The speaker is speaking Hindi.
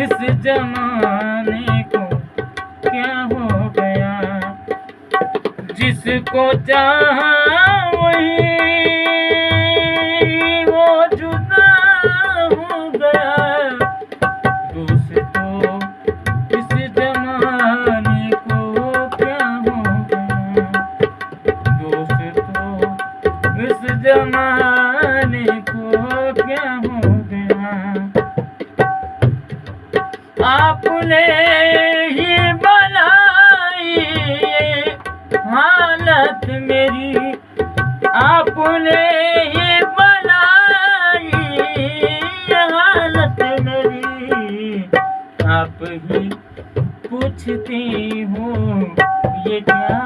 इस जमाने को क्या हो गया। जिसको चाहा वही वो जुदा हो गया। दोस्तों इस जमाने को क्या हो गया। दोस्तों इस जमाने को क्या हो गया। आपने ही बनाई ये हालत मेरी। आपने ही बनाई ये हालत मेरी। आप ही पूछती हो ये क्या